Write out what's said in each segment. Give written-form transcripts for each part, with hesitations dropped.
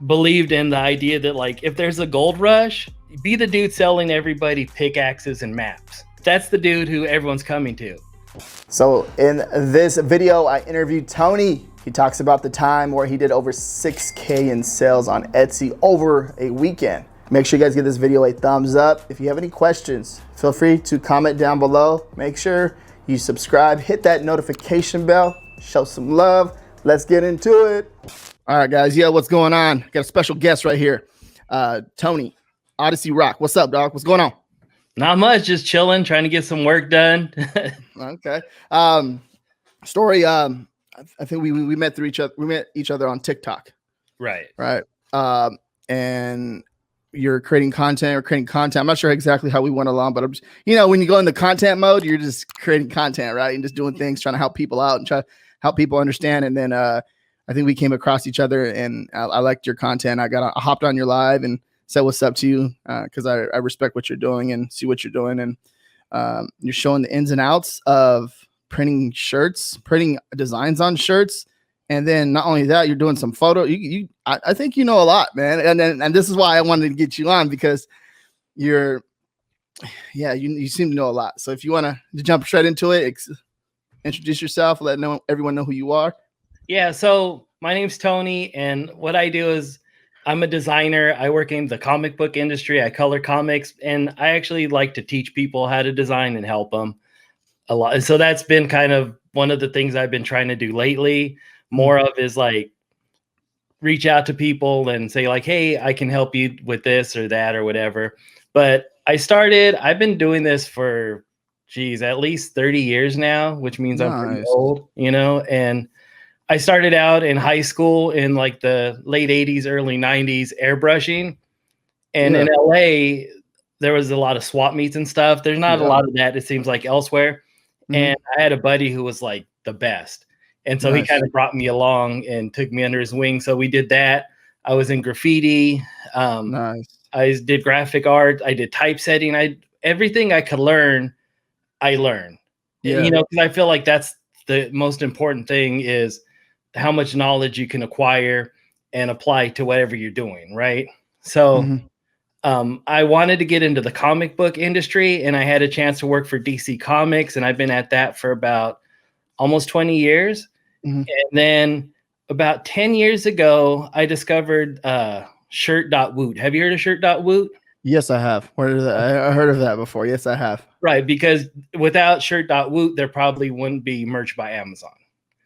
believed in the idea that like if there's a gold rush, be the dude selling everybody pickaxes and maps. That's the dude who everyone's coming to. So in this video, I interviewed Tony. He talks about the time where he did over 6K in sales on Etsy over a weekend. Make sure you guys give this video a thumbs up. If you have any questions, feel free to comment down below. Make sure you subscribe, hit that notification bell, show some love. Let's get into it. All right, guys. Yeah, what's going on? Got a special guest right here. Tony, Odyssey Rock. What's up, dog? What's going on? Not much, just chilling, trying to get some work done. Okay. Story. I think we met through each other. We met each other on TikTok. Right. Right. And you're creating content. I'm not sure exactly how we went along, but I'm just, when you go into content mode, you're just creating content, right? And just doing things, trying to help people out and try to help people understand. And then I think we came across each other, and I liked your content. I hopped on your live and said what's up to you because I respect what you're doing and see what you're doing. And you're showing the ins and outs of printing shirts, printing designs on shirts. And then not only that, you're doing some photo. I think you know a lot, man. And this is why I wanted to get you on, because you seem to know a lot. So if you want to jump straight into it, introduce yourself, let everyone know who you are. Yeah. So my name's Tony, and what I do is I'm a designer. I work in the comic book industry. I color comics, and I actually like to teach people how to design and help them a lot. And so that's been kind of one of the things I've been trying to do lately. More of is like reach out to people and say like, hey, I can help you with this or that or whatever. But I've been doing this for, at least 30 years now, which means I'm pretty old, and I started out in high school in like the late 80s, early 90s, airbrushing. And in LA, there was a lot of swap meets and stuff. There's not a lot of that, it seems like, elsewhere. And I had a buddy who was like the best. And so he kind of brought me along and took me under his wing. So we did that. I was in graffiti. I did graphic art. I did typesetting. Everything I could learn, I learned. Yeah. Because I feel like that's the most important thing, is how much knowledge you can acquire and apply to whatever you're doing, right? So I wanted to get into the comic book industry, and I had a chance to work for DC Comics, and I've been at that for about almost 20 years. And then about 10 years ago, I discovered shirt.woot. Have you heard of shirt.woot? Yes, I have. I heard of that before. Yes, I have. Right, because without shirt.woot, there probably wouldn't be merch by Amazon.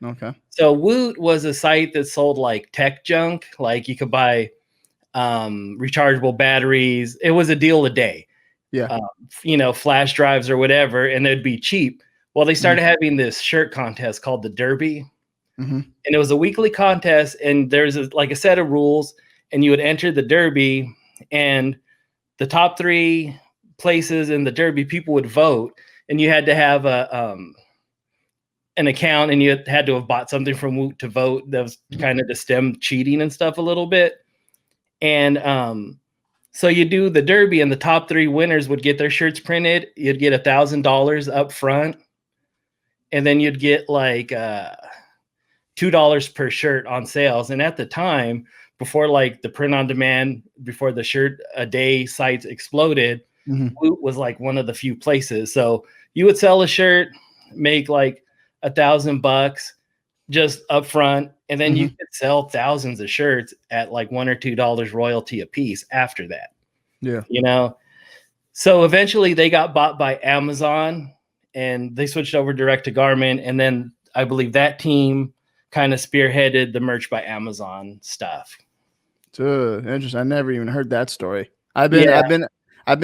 Okay. So Woot was a site that sold like tech junk. Like you could buy rechargeable batteries. It was a deal a day. Yeah. Flash drives or whatever, and they'd be cheap. Well, they started having this shirt contest called the Derby. And it was a weekly contest, and there's a set of rules, and you would enter the Derby, and the top 3 places in the Derby, people would vote, and you had to have an account, and you had to have bought something from Woot to vote. That was kind of to stem cheating and stuff a little bit. And so you do the Derby, and the top 3 winners would get their shirts printed. You'd get $1,000 up front, and then you'd get like $2 per shirt on sales. And at the time, before like the print on demand, before the shirt a day sites exploded, Woot was like one of the few places. So you would sell a shirt, make like $1,000 just up front, and then you could sell thousands of shirts at like $1 or $2 royalty a piece after that. Yeah. So eventually they got bought by Amazon, and they switched over direct to garment. And then I believe that team kind of spearheaded the merch by Amazon stuff. Dude, interesting. I never even heard that story. I've been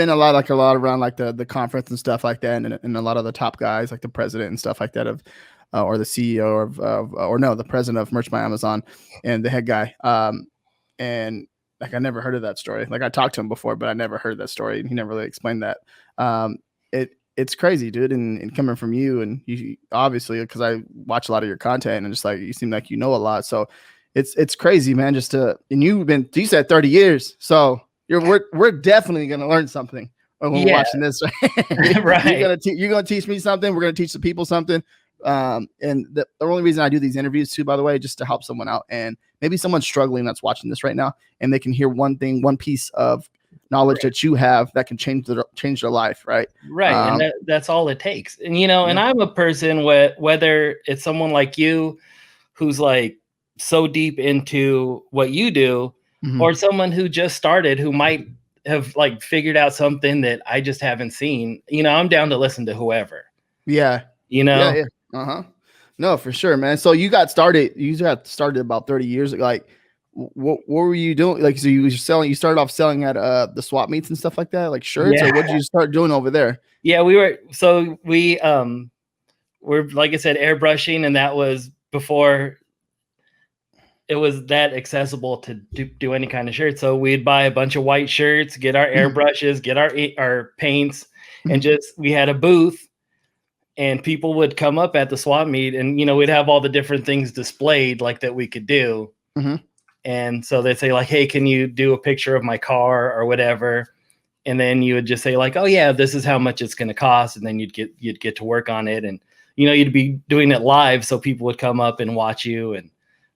a lot around like the conference and stuff like that, and a lot of the top guys, like the president and stuff like that, or the CEO the president of Merch by Amazon, and the head guy. And like I never heard of that story. Like I talked to him before, but I never heard that story, and he never really explained that. It's crazy, dude. And coming from you, and you obviously, because I watch a lot of your content, and just like you seem like you know a lot. So it's crazy, man. And you said 30 years, so we're definitely gonna learn something when we're watching this. Right. You're gonna teach me something. We're gonna teach the people something. And the only reason I do these interviews too, by the way, just to help someone out and maybe someone's struggling that's watching this right now, and they can hear one thing, one piece of knowledge that you have that can change their life, right? Right. And that's all it takes. And, you know, and I'm a person whether it's someone like you who's like so deep into what you do, or someone who just started who might have like figured out something that I just haven't seen, you know, I'm down to listen to whoever. Yeah. You know? Yeah. No, for sure, man. So you got started about 30 years ago. Like, what were you doing? Like, so you started off selling at the swap meets and stuff like that, like shirts, or what did you start doing over there? Yeah, we were like I said, airbrushing, and that was before it was that accessible to do any kind of shirt. So we'd buy a bunch of white shirts, get our airbrushes, get our paints, and we had a booth, and people would come up at the swap meet, and, you know, we'd have all the different things displayed like that we could do. And so they'd say like, hey, can you do a picture of my car or whatever? And then you would just say like, oh yeah, this is how much it's going to cost. And then you'd get to work on it. And, you know, you'd be doing it live, so people would come up and watch you. And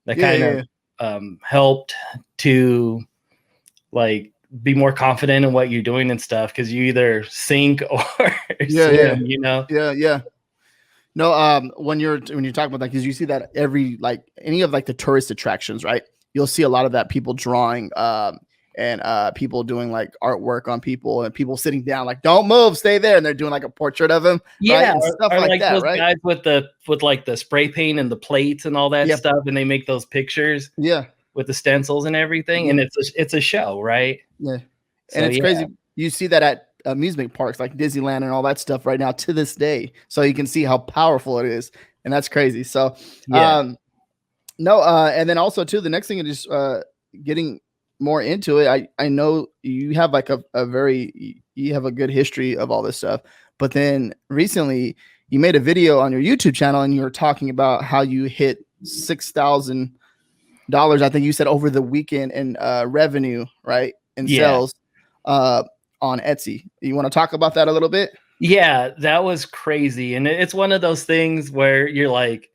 that kind of helped to like be more confident in what you're doing and stuff, because you either sink or swim, you know? No, when you're talking about that, because you see that every, like, any of like the tourist attractions, right? You'll see a lot of that, people drawing and people doing like artwork on people, and people sitting down like, don't move, stay there, and they're doing like a portrait of him, right? And stuff or like that, those right? guys with like the spray paint and the plates and all that stuff, and they make those pictures with the stencils and everything, and it's a show, right? And it's crazy. You see that at amusement parks like Disneyland and all that stuff right now to this day, so you can see how powerful it is, and that's crazy. So and then also too, the next thing is getting more into it. I know you have like you have a good history of all this stuff, but then recently you made a video on your YouTube channel, and you were talking about how you hit $6,000, I think you said, over the weekend in revenue, right? In sales on Etsy. You want to talk about that a little bit? Yeah, that was crazy. And it's one of those things where you're like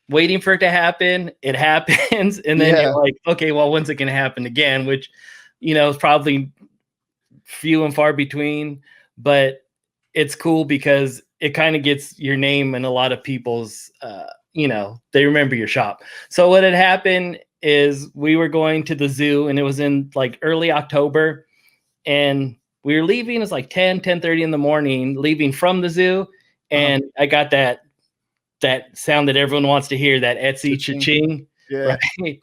waiting for it to happen. It happens. And then you're like, okay, well, when's it going to happen again? Which, you know, is probably few and far between, but it's cool because it kind of gets your name in a lot of people's, you know, they remember your shop. So what had happened is we were going to the zoo, and it was in like early October, and we were leaving. It's like 10:30 in the morning, leaving from the zoo. And I got that sound that everyone wants to hear, that Etsy cha-ching. Right.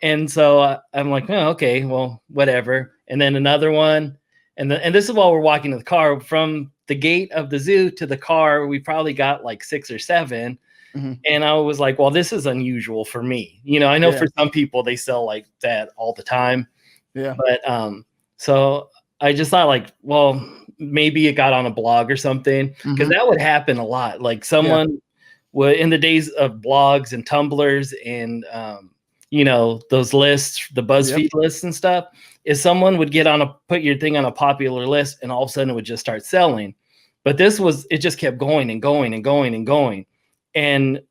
And so I'm like, oh, okay, well, whatever. And then another one. And this is while we're walking to the car. From the gate of the zoo to the car, we probably got like 6 or 7. And I was like, well, this is unusual for me. You know, I know for some people they sell like that all the time. But so I just thought like, well, maybe it got on a blog or something, because that would happen a lot. Like someone would, in the days of blogs and Tumblrs and, you know, those lists, the BuzzFeed lists and stuff, is someone would put your thing on a popular list, and all of a sudden it would just start selling. But it just kept going and going and going and going. And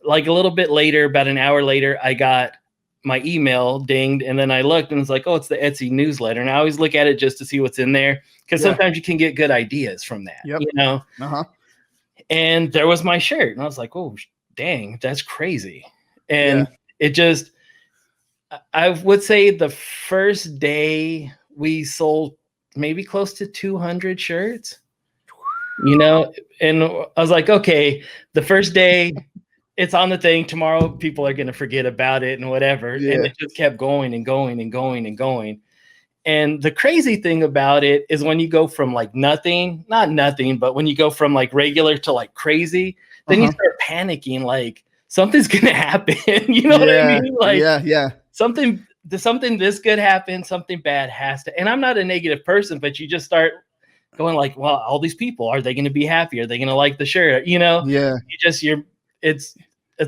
like a little bit later, about an hour later, I got my email dinged, and then I looked, and it's like, oh, it's the Etsy newsletter. And I always look at it just to see what's in there, because sometimes you can get good ideas from that, you know? And there was my shirt, and I was like, oh, dang, that's crazy. And it just, I would say the first day we sold maybe close to 200 shirts, you know? And I was like, okay, the first day it's on the thing, tomorrow people are going to forget about it and whatever. And it just kept going and going and going and going. And the crazy thing about it is when you go from like not nothing, but when you go from like regular to like crazy, then you start panicking, like something's going to happen. You know what I mean? Like something this good happened, something bad has to. And I'm not a negative person, but you just start going like, well, all these people, are they going to be happy? Are they going to like the shirt? You know, it's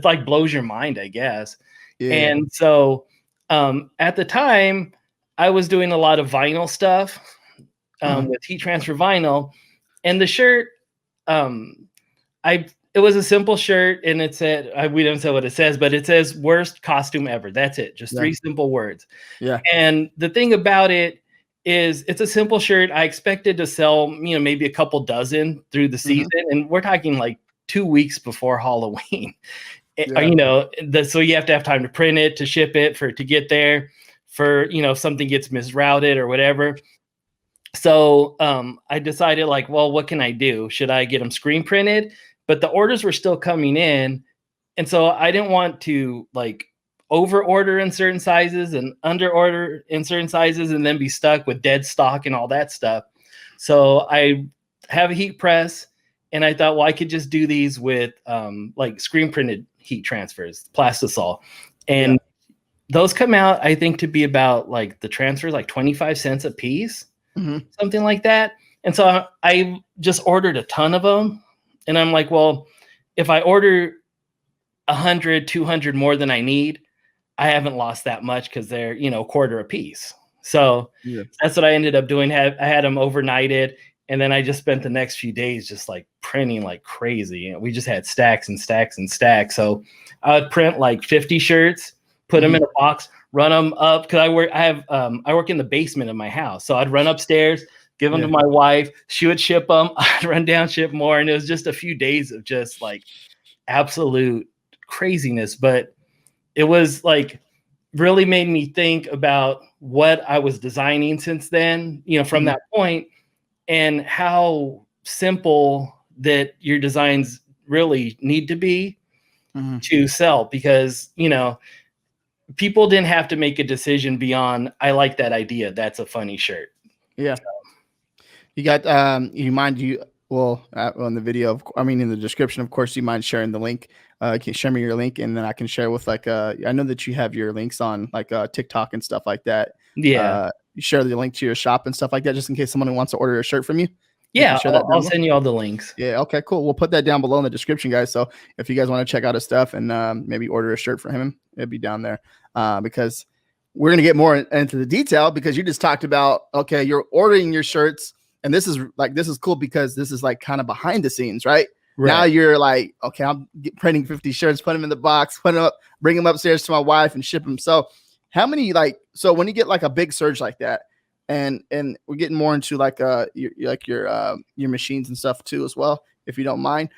like blows your mind, I guess. And so at the time I was doing a lot of vinyl stuff with heat transfer vinyl, and the shirt, I it was a simple shirt, and it said, we don't say what it says, but it says worst costume ever. That's it. Just 3 simple words. Yeah. And the thing about it is it's a simple shirt. I expected to sell, maybe a couple dozen through the season. And we're talking like 2 weeks before Halloween. So you have to have time to print it, to ship it, for it to get there, for, if something gets misrouted or whatever. So I decided, like, well, what can I do? Should I get them screen printed? But the orders were still coming in. And so I didn't want to like over order in certain sizes and under order in certain sizes and then be stuck with dead stock and all that stuff. So I have a heat press, and I thought, well, I could just do these with like screen printed heat transfers, plastisol. And those come out, I think, to be about, like, the transfers, like 25 cents a piece, something like that. And so I just ordered a ton of them. And I'm like, well, if I order 100, 200 more than I need, I haven't lost that much, because they're, a quarter a piece. So that's what I ended up doing. I had them overnighted, and then I just spent the next few days just like printing like crazy. We just had stacks and stacks and stacks. So I would print like 50 shirts, put them in a box, run them up, because I work in the basement of my house. So I'd run upstairs, give them to my wife. She would ship them. I'd run down, ship more. And it was just a few days of just like absolute craziness. But it was like really made me think about what I was designing since then, from that point, and how simple that your designs really need to be to sell. Because, people didn't have to make a decision beyond, I like that idea, that's a funny shirt. Yeah. So. You got, on the video, in the description, of course, you mind sharing the link? Can you share me your link, and then I can share with I know that you have your links on like TikTok and stuff like that. Yeah. You share the link to your shop and stuff like that, just in case someone wants to order a shirt from you. Yeah, I'll send you all the links. Yeah, okay, cool. We'll put that down below in the description, guys. So if you guys want to check out his stuff and maybe order a shirt for him, it'll be down there. Because we're going to get more into the detail, because you just talked about, okay, you're ordering your shirts, and this is cool, because this is like kind of behind the scenes, right? Now you're like, okay, I'm printing 50 shirts, put them in the box, put them up, bring them upstairs to my wife, and ship them. So how many, so when you get like a big surge like that, and we're getting more into like your machines and stuff too as well, if you don't mind,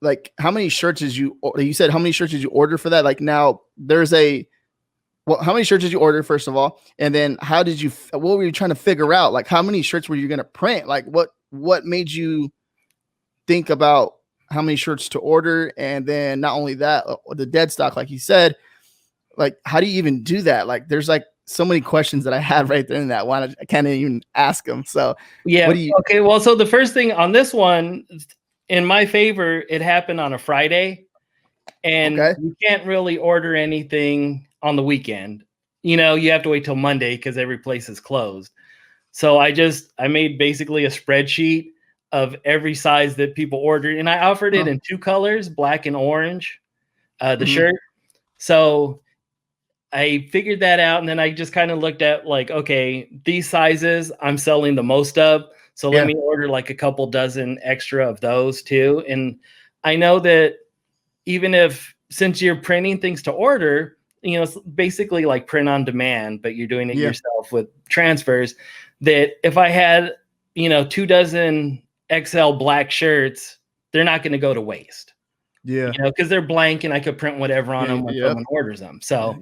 like how many shirts you said how many shirts did you order for that? Like now there's how many shirts did you order, first of all, and then what were you trying to figure out? Like how many shirts were you going to print? Like what made you think about how many shirts to order? And then not only that, the dead stock, like you said, like how do you even do that? Like there's like so many questions that I had right there in that one. I can't even ask them. So yeah. Okay. Well, so the first thing on this one, in my favor, it happened on a Friday, and you can't really order anything on the weekend. You have to wait till Monday, because every place is closed. So I made basically a spreadsheet of every size that people ordered, and I offered it in 2 colors, black and orange, the shirt. So I figured that out, and then I just kind of looked at like, okay, these sizes I'm selling the most of, so let me order like a couple dozen extra of those too. And I know that since you're printing things to order, it's basically like print on demand, but you're doing it yourself with transfers, that if I had, 2 dozen XL black shirts, they're not going to go to waste. Yeah. Because they're blank, and I could print whatever on them when someone orders them. So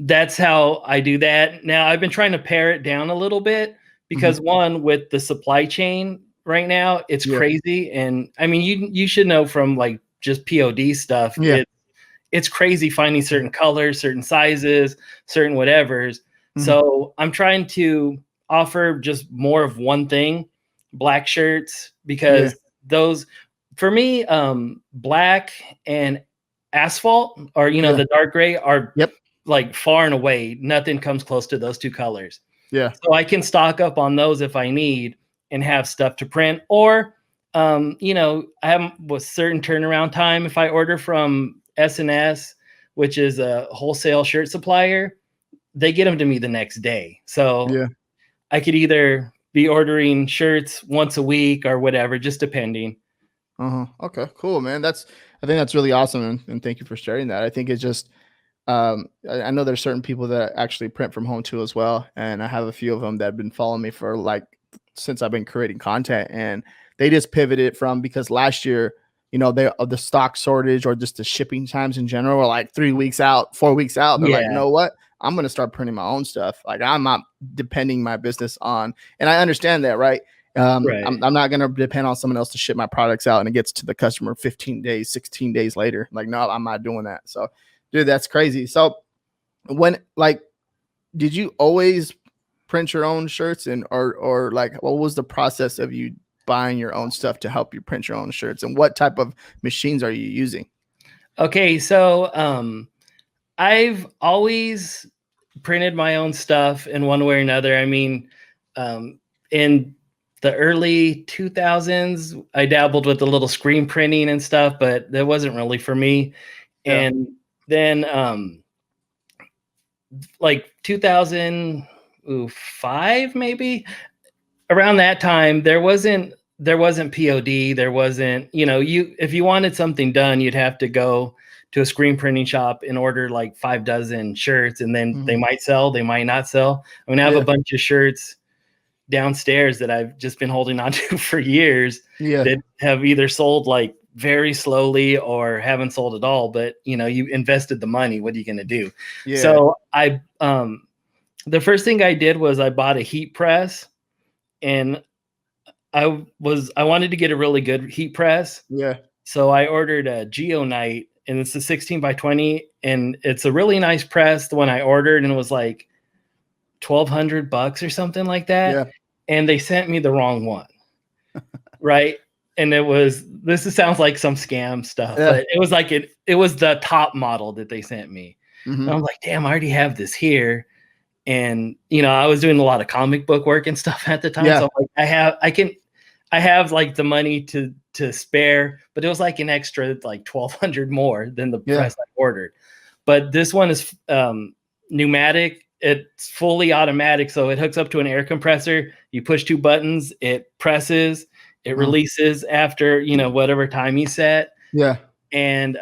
that's how I do that. Now I've been trying to pare it down a little bit, because one, with the supply chain right now, it's crazy. And I mean, you should know from like just POD stuff. It's crazy finding certain colors, certain sizes, certain whatevers. So I'm trying to offer just more of one thing, black shirts, because those, for me, black and asphalt, or the dark gray, are like far and away nothing comes close to those 2 colors. So I can stock up on those if I need, and have stuff to print. Or I have a certain turnaround time. If I order from S&S, which is a wholesale shirt supplier, they get them to me the next day. So I could either be ordering shirts once a week or whatever, just depending. Okay, cool, man. I think that's really awesome, and thank you for sharing that. I think it's just I know there's certain people that actually print from home too as well, and I have a few of them that have been following me for like since I've been creating content, and they just pivoted from because last year, you know, they the stock shortage or just the shipping times in general were like 3 weeks out, 4 weeks out. They're like, you Yeah, know what? I'm gonna start printing my own stuff. Like I'm not depending my business on, and I understand that, right? right. I'm not gonna depend on someone else to ship my products out and it gets to the customer 15 days, 16 days later. Like, no, I'm not doing that. So, dude, that's crazy. So, when like, did you always print your own shirts, and or like, what was the process of you buying your own stuff to help you print your own shirts, and what type of machines are you using? Okay, so I've always printed my own stuff in one way or another. I mean, in the early 2000s, I dabbled with a little screen printing and stuff, but that wasn't really for me. Yeah, And then like 2005 maybe, around that time there wasn't POD, there wasn't, you if you wanted something done, you'd have to go to a screen printing shop and order like 5 dozen shirts, and then they might sell, they might not sell. I mean, I have a yeah, bunch of shirts downstairs that I've just been holding on to for years yeah, that have either sold like very slowly or haven't sold at all. But you invested the money, what are you going to do? yeah, So the first thing I did was I bought a heat press, and I wanted to get a really good heat press. yeah, So I ordered a Geonite, and it's a 16 by 20, and it's a really nice press. The one I ordered, and it was like $1,200 or something like that. yeah, And they sent me the wrong one. Right. And sounds like some scam stuff, yeah. but it was the top model that they sent me. And I Hmm. was like, damn, I already have this here. And I was doing a lot of comic book work and stuff at the time. Yeah, So I'm like, I have like the money to spare, but it was like an extra like 1,200 more than the yeah, press I ordered. But this one is pneumatic. It's fully automatic, so it hooks up to an air compressor. You push two buttons, it presses, it releases after whatever time you set, yeah, and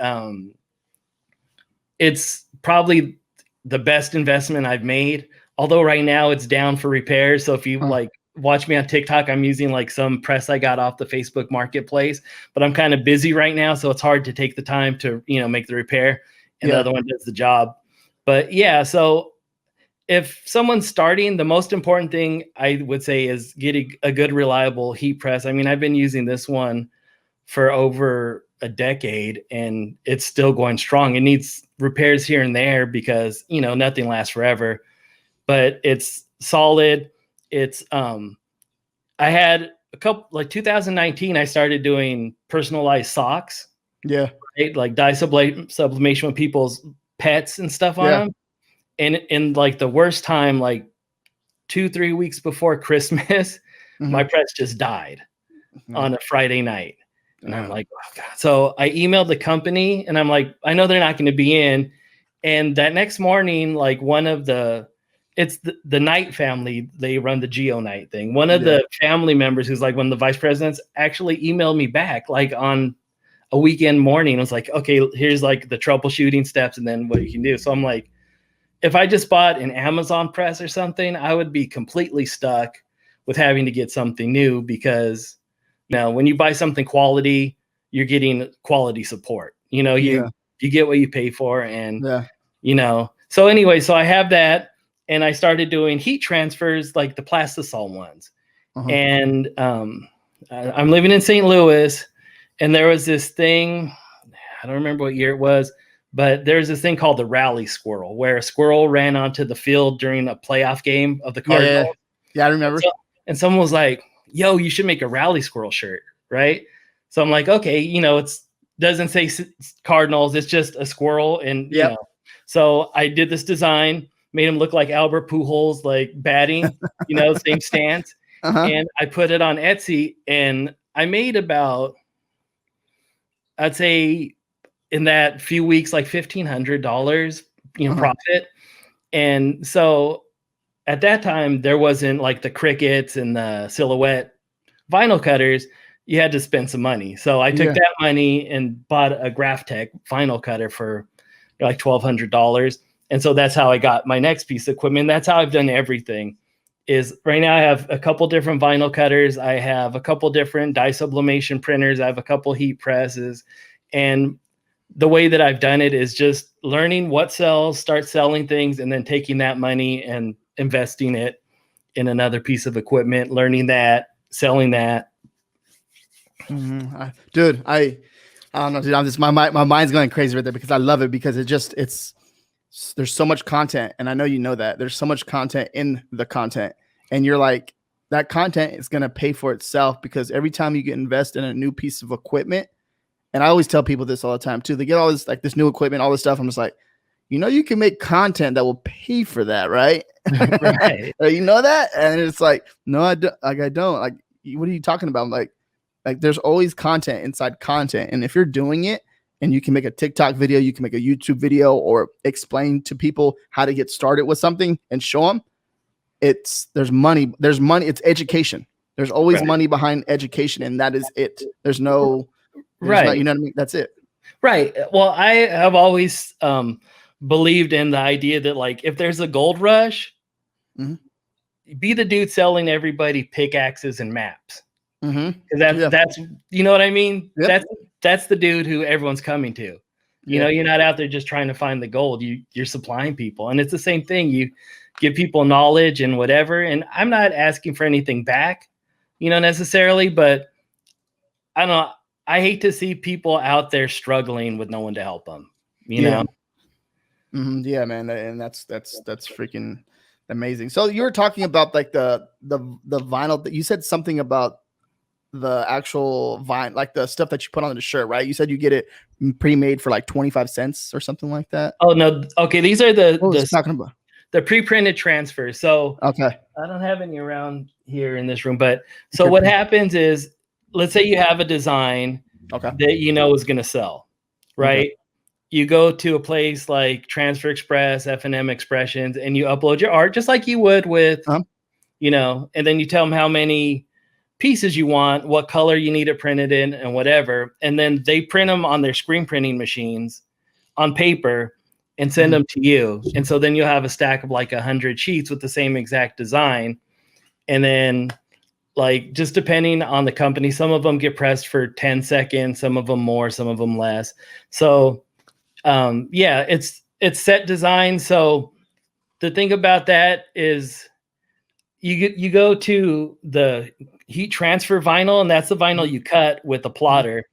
it's probably the best investment I've made. Although right now it's down for repairs, so if you like watch me on TikTok, I'm using like some press I got off the Facebook Marketplace, but I'm kind of busy right now, so it's hard to take the time to make the repair, and the yeah, other one does the job. But yeah, so if someone's starting, the most important thing I would say is getting a good, reliable heat press. I mean, I've been using this one for over a decade, and it's still going strong. It needs repairs here and there because nothing lasts forever, but it's solid. It's I had a couple, like 2019, I started doing personalized socks, yeah, right? Like sublimation with people's pets and stuff on yeah. them. And in like the worst time, like 2-3 weeks before Christmas, my Hmm. press just died on a Friday night. And I'm Damn. like, oh God. So I emailed the company, and I'm like, I know they're not going to be in. And that next morning, like it's the Knight family, they run the Geo Night thing. One of Yeah, the family members, who's like one of the vice presidents, actually emailed me back like on a weekend morning. It was like, okay, here's like the troubleshooting steps and then what you can do. So I'm like, if I just bought an Amazon press or something, I would be completely stuck with having to get something new because when you buy something quality, you're getting quality support. yeah, You get what you pay for, and yeah. So anyway, so I have that, and I started doing heat transfers like the plastisol ones. Uh-huh. And I'm living in St. Louis, and there was this thing, I don't remember what year it was, but there's this thing called the rally squirrel, where a squirrel ran onto the field during a playoff game of the Yeah, yeah, yeah. Cardinals. Yeah, I And, remember. so, and someone was like, yo, you should make a rally squirrel shirt, right? So I'm like, okay, it's doesn't say Cardinals, it's just a squirrel. And, Yep. so I did this design, made him look like Albert Pujols, like batting, same stance. Uh-huh. And I put it on Etsy, and I made about, I'd say in that few weeks, like $1,500, Uh-huh. profit. And so at that time there wasn't like the Crickets and the Silhouette vinyl cutters. You had to spend some money. So I took that money and bought a Graphtec vinyl cutter for like $1,200. And so that's how I got my next piece of equipment. That's how I've done everything. Is right now I have a couple different vinyl cutters. I have a couple different dye sublimation printers. I have a couple heat presses. And the way that I've done it is just learning what sells, start selling things, and then taking that money and investing it in another piece of equipment, learning that, selling that. Dude, I don't know, dude. I'm just my mind's going crazy right there because I love it because there's so much content, and I know you know that there's so much content in the content, and you're like that content is gonna pay for itself because every time you get invest in a new piece of equipment, and I always tell people this all the time too. They get all this like this new equipment, all this stuff. I'm just like, you can make content that will pay for that, right? Right. You know that, and it's like, no, I don't. Like I don't. Like, what are you talking about? Like there's always content inside content. And if you're doing it and you can make a TikTok video, you can make a YouTube video or explain to people how to get started with something and show them there's money. It's education. There's always money behind education. And that is it. There's no, you know what I mean? That's it. Right. Well, I have always believed in the idea that like, if there's a gold rush, be the dude selling everybody pickaxes and maps. That's you know what I mean? Yep. That's the dude who everyone's coming to. You know, you're not out there just trying to find the gold. You're supplying people. And it's the same thing. You give people knowledge and whatever. And I'm not asking for anything back, necessarily, but I don't know. I hate to see people out there struggling with no one to help them, know? Yeah, man. And that's freaking amazing. So you were talking about like the vinyl that you said something about the actual vine, like the stuff that you put on the shirt, right? You said you get it pre-made for like 25 cents or something like that. Oh no. Okay. These are talking about the pre-printed transfers. So okay. I don't have any around here in this room, but so what happens is, let's say you have a design that is going to sell, right? Okay. You go to a place like Transfer Express, F&M Expressions, and you upload your art just like you would with, and then you tell them how many pieces you want, what color you need it printed in, and whatever. And then they print them on their screen printing machines on paper and send them to you. And so then you'll have a stack of like 100 sheets with the same exact design. And then like, just depending on the company, some of them get pressed for 10 seconds, some of them more, some of them less. So it's set design. So the thing about that is you go to the heat transfer vinyl, and that's the vinyl you cut with a plotter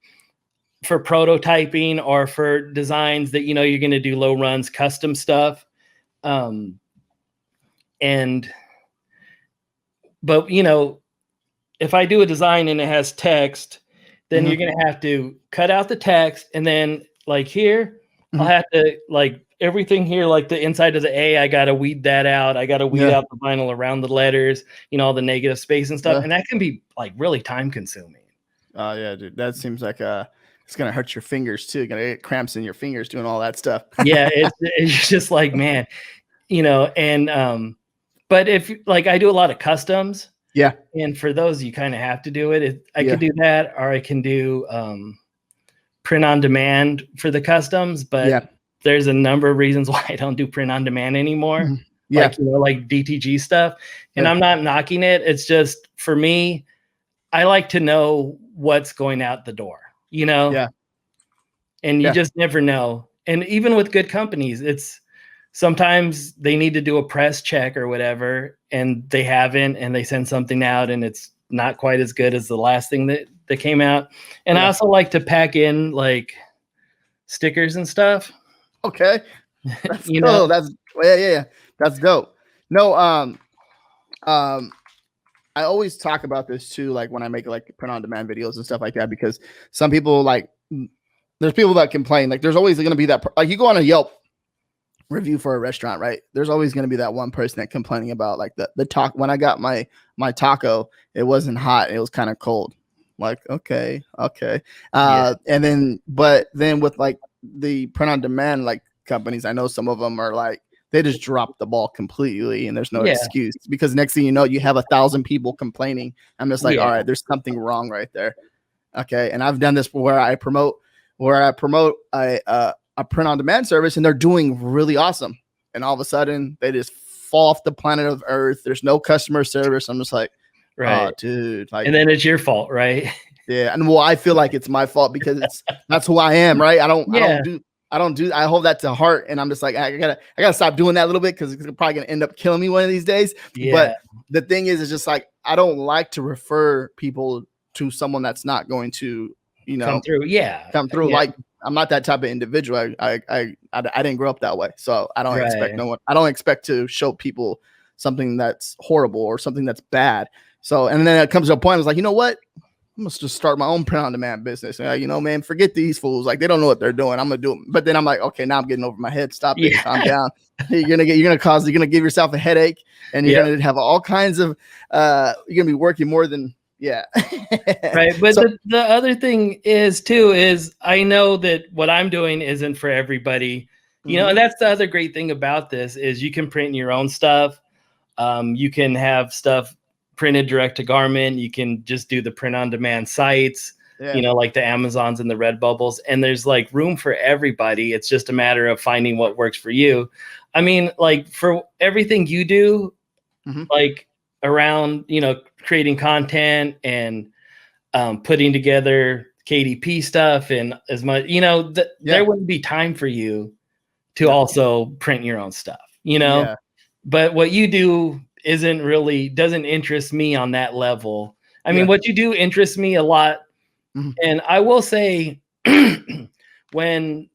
for prototyping or for designs that, you're going to do low runs, custom stuff. But if I do a design and it has text, then you're going to have to cut out the text. And then like here, I'll have to like everything here, like the inside of the A, I got to weed that out. I got to weed out the vinyl around the letters, all the negative space and stuff. And that can be like really time consuming. Oh yeah, dude. That seems like it's going to hurt your fingers too. You're going to get cramps in your fingers doing all that stuff. Yeah. It's just like, man, and, but if like I do a lot of customs, and for those, you kind of have to do it. I could do that, or I can do, print on demand for the customs, but there's a number of reasons why I don't do print on demand anymore. Like DTG stuff. And I'm not knocking it. It's just, for me, I like to know what's going out the door, and you just never know. And even with good companies, it's sometimes they need to do a press check or whatever, and they haven't, and they send something out and it's not quite as good as the last thing that came out. And I also like to pack in like stickers and stuff. Okay. That's cool. That's that's dope. No, I always talk about this too, like when I make like print on demand videos and stuff like that, because some people there's people that complain, like there's always going to be that, like you go on a Yelp review for a restaurant, right? There's always going to be that one person that complaining about like the talk. When I got my taco, it wasn't hot. It was kind of cold. Like, okay. And then with like the print on demand, like companies, I know some of them are like, they just drop the ball completely, and there's no Yeah. excuse, because next thing you know, you have 1,000 people complaining. I'm just like, Yeah. all right, there's something wrong right there. Okay. And I've done this where I promote a print on demand service, and they're doing really awesome. And all of a sudden they just fall off the planet of Earth. There's no customer service. I'm just like, Right. oh, dude. Like, And then it's your fault, right? yeah. And well, I feel like it's my fault because that's who I am, right? I I hold that to heart, and I'm just like, I gotta stop doing that a little bit, because it's probably gonna end up killing me one of these days. Yeah. But the thing is, it's just like, I don't like to refer people to someone that's not going to, come through. Yeah. Like, I'm not that type of individual. I didn't grow up that way, so I don't expect no one. I don't expect to show people something that's horrible or something that's bad. So, and then it comes to a point, I was like, you know what? I must just start my own print on demand business. And, man, forget these fools. Like, they don't know what they're doing. I'm gonna do it. But then I'm like, okay, now I'm getting over my head. Stop it. Calm down. You're gonna give yourself a headache, and you're gonna have all kinds of you're gonna be working more than right. But so, the other thing is I know that what I'm doing isn't for everybody. And that's the other great thing about this is you can print your own stuff. You can have stuff printed direct to garment. You can just do the print on demand sites, like the Amazons and the Redbubbles, and there's like room for everybody. It's just a matter of finding what works for you. I mean, like for everything you do, like around, creating content and putting together KDP stuff, and as much, there wouldn't be time for you to also print your own stuff, but what you do doesn't interest me on that level. I mean, what you do interests me a lot. And I will say when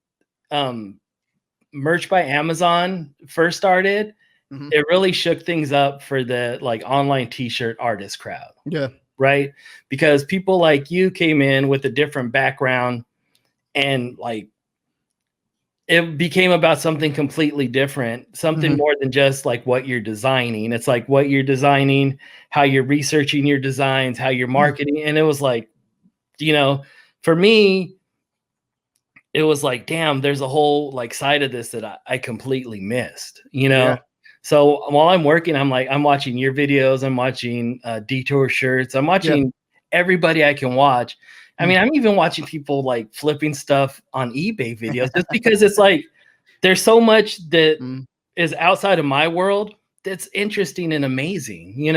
Merch by Amazon first started, it really shook things up for the like online t-shirt artist crowd. Yeah. Right. Because people like you came in with a different background, and like it became about something completely different, something more than just like what you're designing. It's like what you're designing, how you're researching your designs, how you're marketing. And it was like, for me, it was like, damn, there's a whole like side of this that I completely missed, So while I'm working, I'm watching your videos, I'm watching Detour shirts, I'm watching everybody I can watch. I mean, I'm even watching people like flipping stuff on eBay videos, just because it's like there's so much that is outside of my world that's interesting and amazing,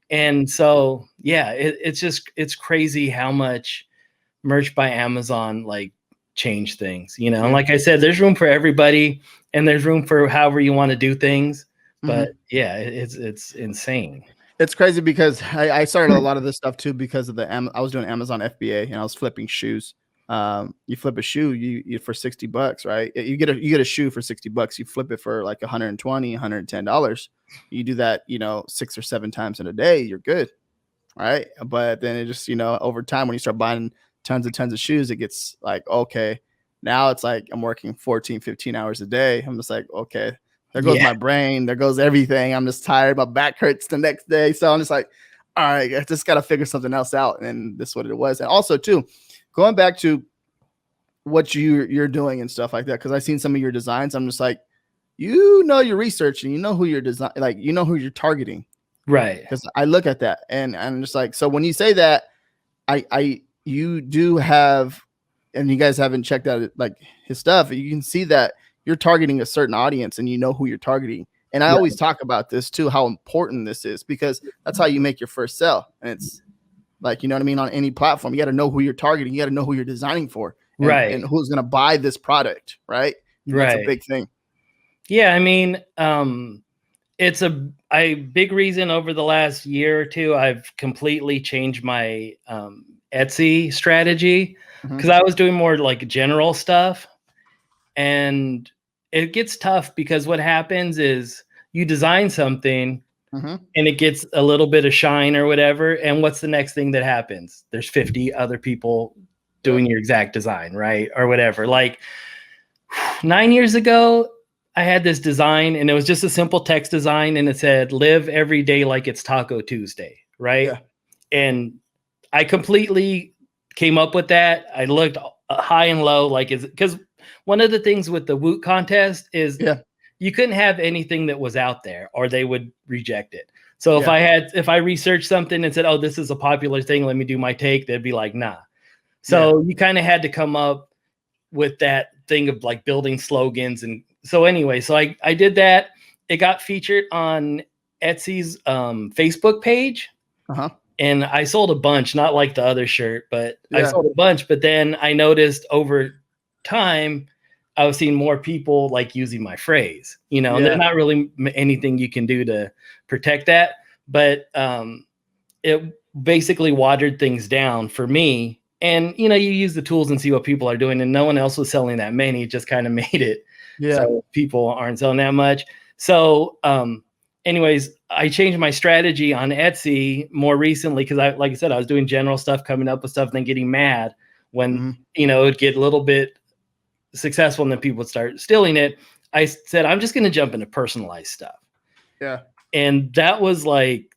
And so, it's crazy how much Merch by Amazon like changed things, And like I said, there's room for everybody, and there's room for however you want to do things. But it's insane. It's crazy because I started a lot of this stuff too because of I was doing Amazon FBA, and I was flipping shoes. You flip a shoe you for $60, right? You get a shoe for $60. You flip it for like $120, $110. You do that, 6 or 7 times in a day, you're good, right? But then it just, over time, when you start buying tons of shoes, it gets like, okay, now it's like I'm working 14, 15 hours a day. I'm just like, okay, there goes my brain. There goes everything. I'm just tired. My back hurts the next day. So I'm just like, all right, I just got to figure something else out. And this is what it was. And also too, going back to what you're doing and stuff like that, because I've seen some of your designs. I'm just like, you're researching, who you're design, like, who you're targeting. Right. Because I look at that and I'm just like, so when you say that, you do have, and you guys haven't checked out like his stuff, you can see that you're targeting a certain audience, and who you're targeting. And I always talk about this too, how important this is, because that's how you make your first sell. And it's like, you know what I mean? On any platform, you got to know who you're targeting. You got to know who you're designing for, and who's going to buy this product. Right. That's a big thing. Yeah. I mean, it's a big reason over the last year or two, I've completely changed my Etsy strategy, because I was doing more like general stuff, and it gets tough because what happens is you design something and it gets a little bit of shine or whatever. And what's the next thing that happens? There's 50 other people doing your exact design, right? Or whatever. Like 9 years ago, I had this design, and it was just a simple text design, and it said, "Live every day like it's Taco Tuesday," right? Yeah. And I completely came up with that. I looked high and low, like, because one of the things with the Woot contest is you couldn't have anything that was out there or they would reject it. So Yeah. if I researched something and said, oh, this is a popular thing, let me do my take, they'd be like, nah. So you kind of had to come up with that thing of like building slogans. And so anyway, so I did that. It got featured on Etsy's Facebook page. Uh-huh. And I sold a bunch, not like the other shirt, but I Yeah. sold a bunch. But then I noticed over time, I was seeing more people like using my phrase, you know, and there's not really anything you can do to protect that. But it basically watered things down for me. And, you know, you use the tools and see what people are doing. And no one else was selling that many. It just kind of made it so people aren't selling that much. So, anyways, I changed my strategy on Etsy more recently because like I said, I was doing general stuff, coming up with stuff, then getting mad when, you know, it'd get a little bit successful and then people would start stealing it. I said, I'm just going to jump into personalized stuff. Yeah. And that was like,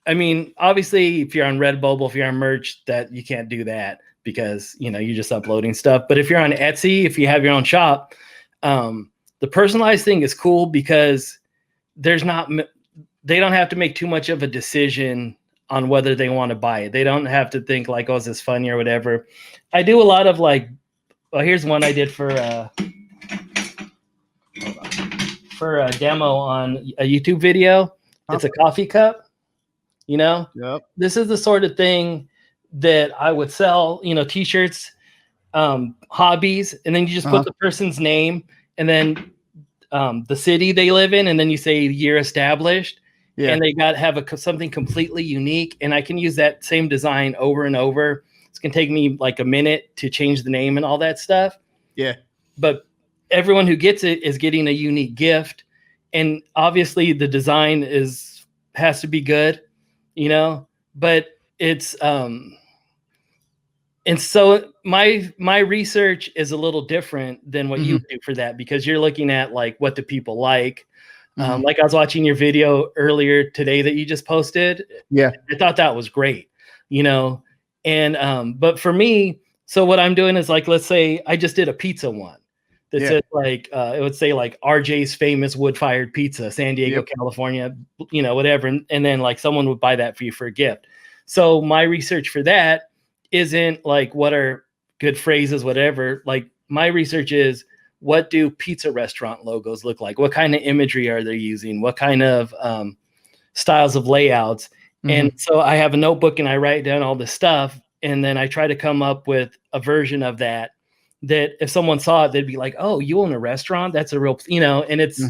I mean, obviously, if you're on Redbubble, if you're on merch, that you can't do that because, you know, you're just uploading stuff. But if you're on Etsy, if you have your own shop, the personalized thing is cool because they don't have to make too much of a decision on whether they want to buy it. They don't have to think like, oh, is this funny or whatever. I do a lot of like, well, here's one I did for a demo on a YouTube video. It's a coffee cup, you know? Yep. This is the sort of thing that I would sell, you know, t-shirts, hobbies, and then you just put the person's name and then the city they live in, and then you say year established, and they got have something completely unique. And I can use that same design over and over. It's gonna take me like a minute to change the name and all that stuff. Yeah. But everyone who gets it is getting a unique gift, and obviously the design has to be good, you know. But it's and so my research is a little different than what you do for that, because you're looking at like, what do people like? Like I was watching your video earlier today that you just posted. Yeah. I thought that was great, you know? And, but for me, so what I'm doing is like, let's say I just did a pizza one that said like, it would say like RJ's famous wood-fired pizza, San Diego, California, you know, whatever. And then like someone would buy that for you for a gift. So my research for that isn't like, what are good phrases, whatever. Like my research is, what do pizza restaurant logos look like? What kind of imagery are they using? What kind of styles of layouts? And so I have a notebook and I write down all this stuff. And then I try to come up with a version of that if someone saw it, they'd be like, oh, you own a restaurant? That's a real, you know, and it's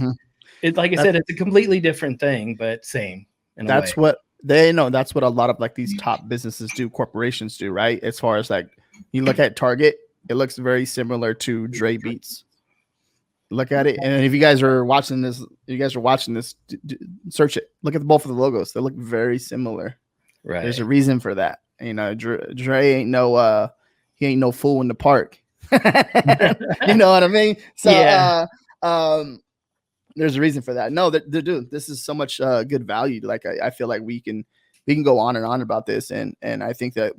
like I said, it's a completely different thing, but same. That's what they know. That's what a lot of like these top businesses do, corporations do, right? As far as like, you look at Target, it looks very similar to Dre Beats. Look at it, and if you guys are watching this, search it. Look at both of the logos; they look very similar. Right. There's a reason for that. You know, Dre ain't no he ain't no fool in the park. You know what I mean? So there's a reason for that. No, dude, this is so much good value. Like I feel like we can go on and on about this, and I think that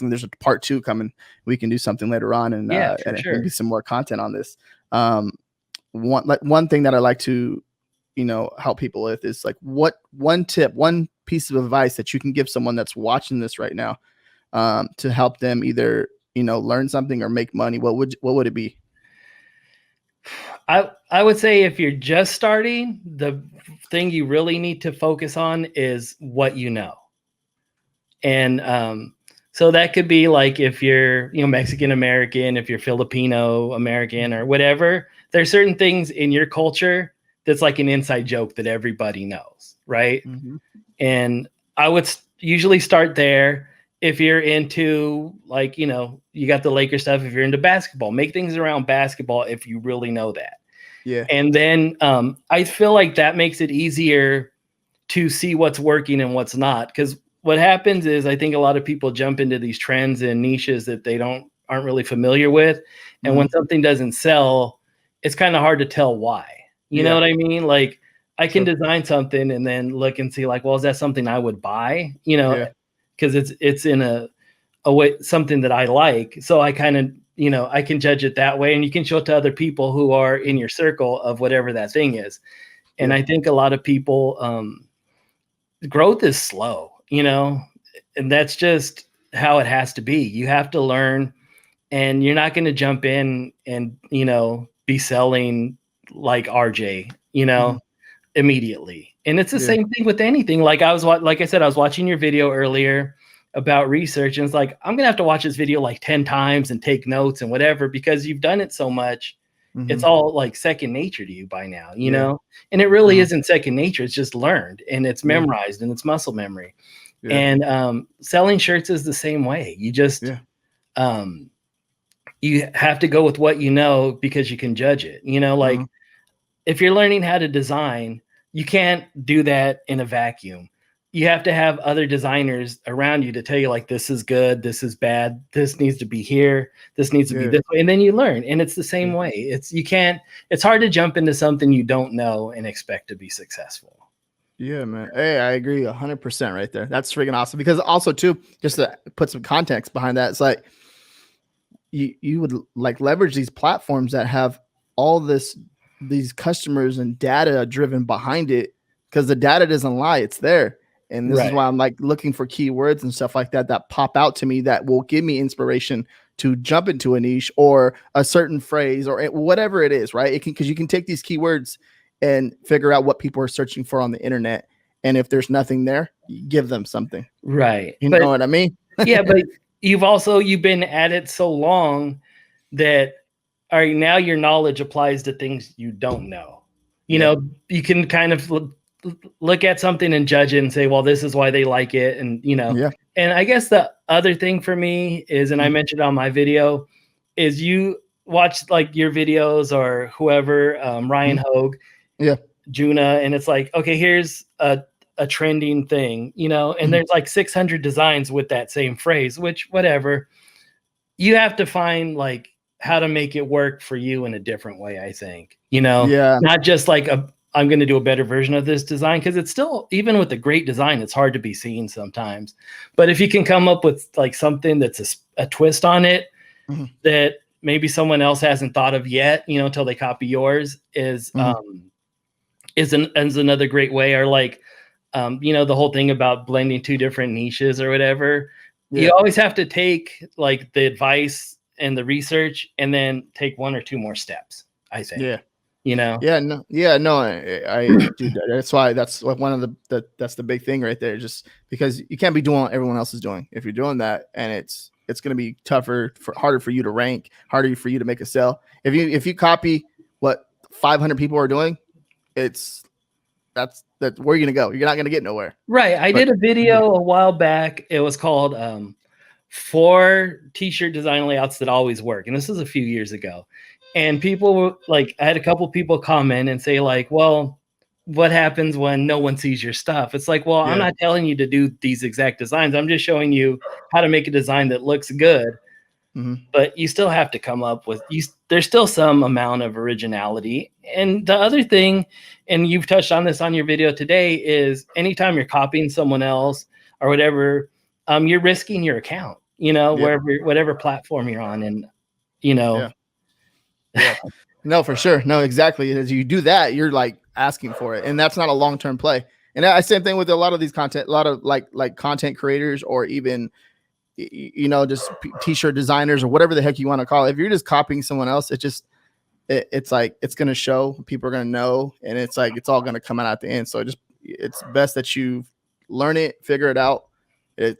there's a part 2 coming. We can do something later on, and maybe some more content on this. One thing that I like to, you know, help people with is like, what one piece of advice that you can give someone that's watching this right now, to help them either, you know, learn something or make money. What would it be? I would say if you're just starting, the thing you really need to focus on is what you know. And so that could be like, if you're, you know, Mexican American, if you're Filipino American or whatever, there's certain things in your culture that's like an inside joke that everybody knows, right? And I would usually start there. If you're into, like, you know, you got the Lakers stuff. If you're into basketball, make things around basketball if you really know that. Yeah. And then I feel like that makes it easier to see what's working and what's not. Because what happens is, I think a lot of people jump into these trends and niches that they aren't really familiar with. And when something doesn't sell, it's kind of hard to tell why. You know what I mean? Like, I can design something and then look and see like, well, is that something I would buy? You know, because it's in a way, something that I like. So I kind of I can judge it that way, and you can show it to other people who are in your circle of whatever that thing is. And I think a lot of people, growth is slow, and that's just how it has to be. You have to learn, and you're not going to jump in and, be selling like RJ, immediately. And it's the same thing with anything. Like like I said, I was watching your video earlier about research, and it's like, I'm gonna have to watch this video like 10 times and take notes and whatever, because you've done it so much. It's all like second nature to you by now, and it really isn't second nature. It's just learned, and it's memorized, and it's muscle memory. And selling shirts is the same way. You just you have to go with what you know, because you can judge it. Like if you're learning how to design, you can't do that in a vacuum. You have to have other designers around you to tell you, like, this is good, this is bad, this needs to be here, this needs to be this way. And then you learn. And it's the same way. It's hard to jump into something you don't know and expect to be successful. Yeah, man. Hey, I agree 100% right there. That's freaking awesome. Because also too, just to put some context behind that, it's like you would like leverage these platforms that have all these customers and data driven behind it, because the data doesn't lie. It's there. And this is why I'm like looking for keywords and stuff like that pop out to me, that will give me inspiration to jump into a niche or a certain phrase or whatever it is, right? Because you can take these keywords and figure out what people are searching for on the internet. And if there's nothing there, you give them something. Right. You know what I mean? Yeah, but you've been at it so long that now your knowledge applies to things you don't know. You can kind of look at something and judge it and say, well, this is why they like it. And, and I guess the other thing for me is, and I mentioned on my video, is you watch like your videos or whoever, Ryan Hogue, Juna, and it's like, okay, here's a trending thing, and there's like 600 designs with that same phrase, which whatever. You have to find like how to make it work for you in a different way, I think, not just like I'm going to do a better version of this design, because it's still, even with a great design, it's hard to be seen sometimes. But if you can come up with like something that's a twist on it that maybe someone else hasn't thought of yet, until they copy yours, is another great way. Or like, the whole thing about blending two different niches or whatever. You always have to take like the advice and the research and then take one or two more steps, I think. I do. That's why that's like one of that's the big thing right there. Just because you can't be doing what everyone else is doing. If you're doing that, and it's going to be harder for you to rank, harder for you to make a sale. If you copy what 500 people are doing, that's where you're gonna go. You're not gonna get nowhere. Right. I did a video a while back. It was called 4 t-shirt design layouts that always work, and this was a few years ago. And people were like, I had a couple people comment and say like, well, what happens when no one sees your stuff? It's like, well, I'm not telling you to do these exact designs. I'm just showing you how to make a design that looks good. But you still have to come up with, there's still some amount of originality. And the other thing, and you've touched on this on your video today, is anytime you're copying someone else or whatever, you're risking your account, whatever platform you're on. And, No, for sure. No, exactly. As you do that, you're like asking for it, and that's not a long-term play. And I same thing with a lot of these content, a lot of like content creators, or even just t-shirt designers or whatever the heck you want to call it. If you're just copying someone else, it's like it's going to show, people are going to know, and it's like it's all going to come out at the end. So it's best that you learn it, figure it out.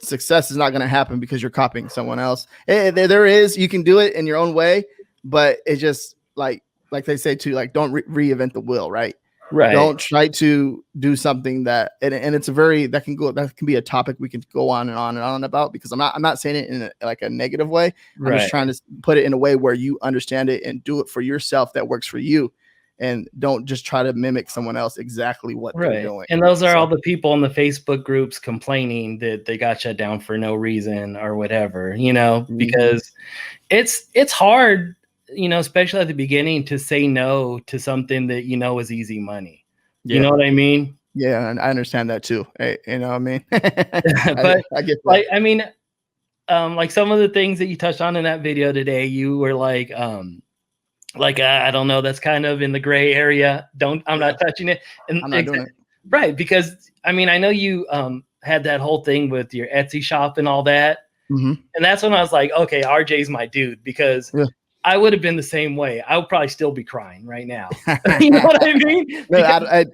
Success is not going to happen because you're copying someone else. You can do it in your own way. But it's just like they say too, like, don't reinvent the wheel, right? Right. Don't try to do something that, and it's that can be a topic we can go on and on and on about, because I'm not saying it in a negative way. Right. I'm just trying to put it in a way where you understand it and do it for yourself that works for you, and don't just try to mimic someone else exactly what they're doing. And those are all the people in the Facebook groups complaining that they got shut down for no reason or whatever, because it's hard, especially at the beginning, to say no to something that is easy money. You know what I mean? Yeah, and I understand that too. Hey, you know what I mean? But I get that. I mean, like some of the things that you touched on in that video today, you were like I don't know, that's kind of in the gray area. I'm not touching it. And I'm not doing it. Right, because I mean, I know you had that whole thing with your Etsy shop and all that. Mm-hmm. And that's when I was like, okay, RJ's my dude, because I would have been the same way. I would probably still be crying right now. You know what I mean? Because,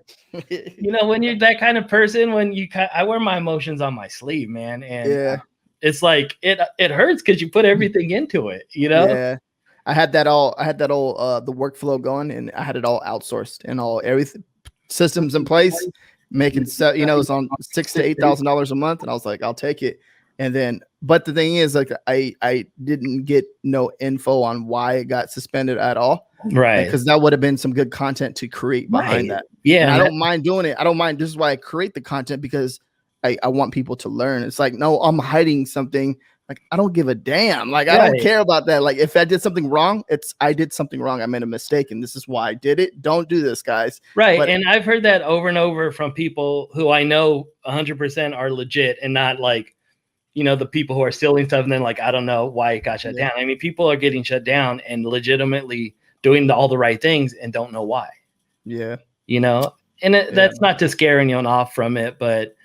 you know, when you're that kind of person, I wear my emotions on my sleeve, man. And it's like, it hurts because you put everything into it, you know? Yeah. I had that all the workflow going, and I had it all outsourced and everything systems in place, making you know, it's on $6,000 to $8,000 a month. And I was like, I'll take it. And then, but the thing is, like, I didn't get no info on why it got suspended at all. Right. Because that would have been some good content to create behind that. Yeah. And I don't mind doing it. I don't mind. This is why I create the content, because I want people to learn. It's like, no, I'm hiding something. Like, I don't give a damn. Like, I don't care about that. Like, if I did something wrong, I did something wrong. I made a mistake, and this is why I did it. Don't do this, guys. Right. But, and I've heard that over and over from people who I know 100% are legit, and not like, you know, the people who are stealing stuff and then like, I don't know why it got shut down. I mean, people are getting shut down and legitimately doing all the right things and don't know why. Yeah. You know, and that's not to scare anyone off from it, but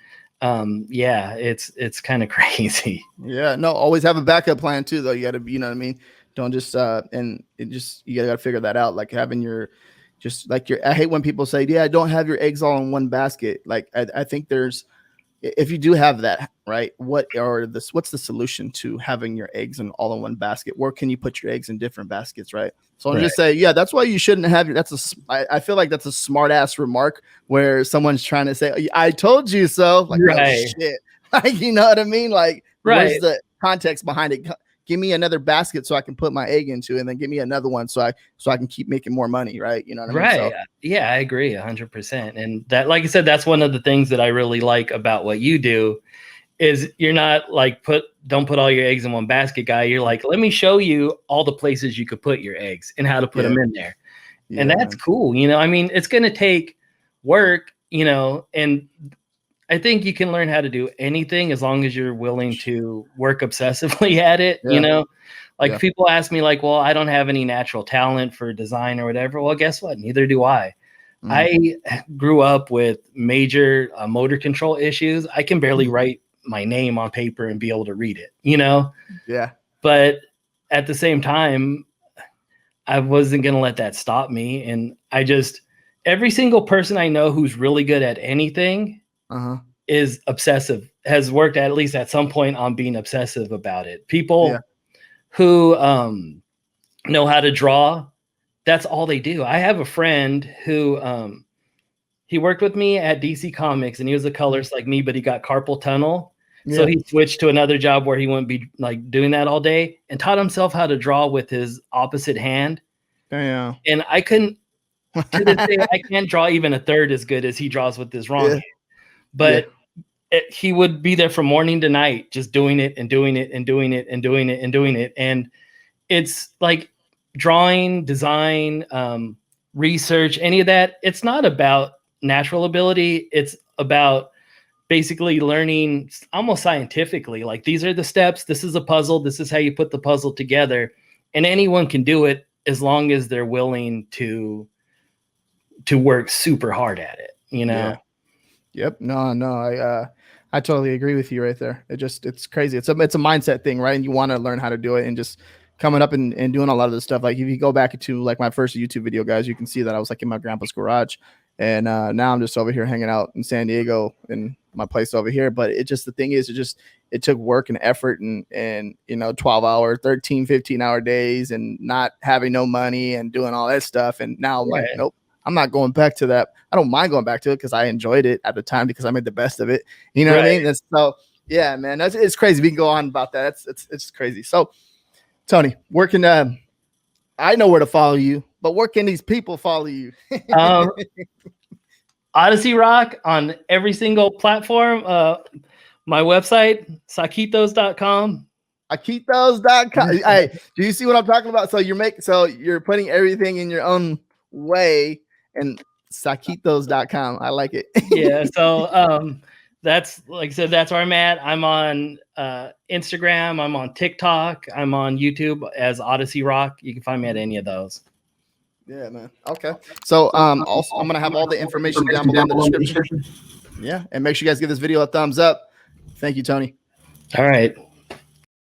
yeah, it's kind of crazy. Yeah, no, always have a backup plan too, though. You got to, you know what I mean? Don't just and it just, you got to figure that out. Like having I hate when people say, yeah, don't have your eggs all in one basket. Like, I think if you do have that, right, what's the solution to having your eggs all in one basket? Where can you put your eggs in different baskets, right? So I'm just saying, yeah, that's why you shouldn't have I feel like that's a smart ass remark where someone's trying to say, I told you so. Like, oh, shit. Like, you know what I mean? Like, where's the context behind it? Give me another basket so I can put my egg into, and then give me another one so I can keep making more money, right? You know what I mean? So, yeah, I agree 100%. And that, like I said, that's one of the things that I really like about what you do, is you're not like don't put all your eggs in one basket guy. You're like, let me show you all the places you could put your eggs and how to put them in there. Yeah, and that's cool. You know, I mean, it's going to take work, you know, and I think you can learn how to do anything as long as you're willing to work obsessively at it. You know, like people ask me like, well, I don't have any natural talent for design or whatever. Well, guess what? Neither do I. I grew up with major motor control issues. I can barely write my name on paper and be able to read it, you know? Yeah. But at the same time, I wasn't going to let that stop me. And every single person I know who's really good at anything is obsessive, has worked at least at some point on being obsessive about it. People who know how to draw, that's all they do. I have a friend who he worked with me at DC Comics, and he was a colorist like me, but he got carpal tunnel. So he switched to another job where he wouldn't be like doing that all day, and taught himself how to draw with his opposite hand. Yeah. And I couldn't, to this day, I can't draw even a third as good as he draws with his wrong hand. But he would be there from morning to night, just doing it and doing it and doing it and doing it and doing it. And it's like drawing, design, research, any of that. It's not about natural ability. It's about basically learning almost scientifically, like these are the steps. This is a puzzle. This is how you put the puzzle together. And anyone can do it as long as they're willing to work super hard at it, you know? Yep. No, I totally agree with you right there. It's crazy. It's a mindset thing, right? And you want to learn how to do it, and just coming up and doing a lot of this stuff. Like if you go back to like my first YouTube video, guys, you can see that I was like in my grandpa's garage, and now I'm just over here hanging out in San Diego in my place over here. But the thing is, it took work and effort and you know, 12-hour, 13, 15-hour days, and not having no money and doing all that stuff. And now I'm like, nope, I'm not going back to that. I don't mind going back to it because I enjoyed it at the time, because I made the best of it. You know what I mean? So yeah, man, it's crazy. We can go on about that. It's crazy. So Tony, where can I know where to follow you, but where can these people follow you? Odyssey Rock on every single platform. My website, saquitos.com. Saquitos.com. Hey, do you see what I'm talking about? So you're putting everything in your own way, and saquitos.com. I like it. Yeah. So that's like I said, that's where I'm at. I'm on Instagram, I'm on TikTok, I'm on YouTube as Odyssey Rock. You can find me at any of those. Yeah, man. Okay. So also I'm gonna have all the information down below in the description. Yeah, and make sure you guys give this video a thumbs up. Thank you, Tony. All right.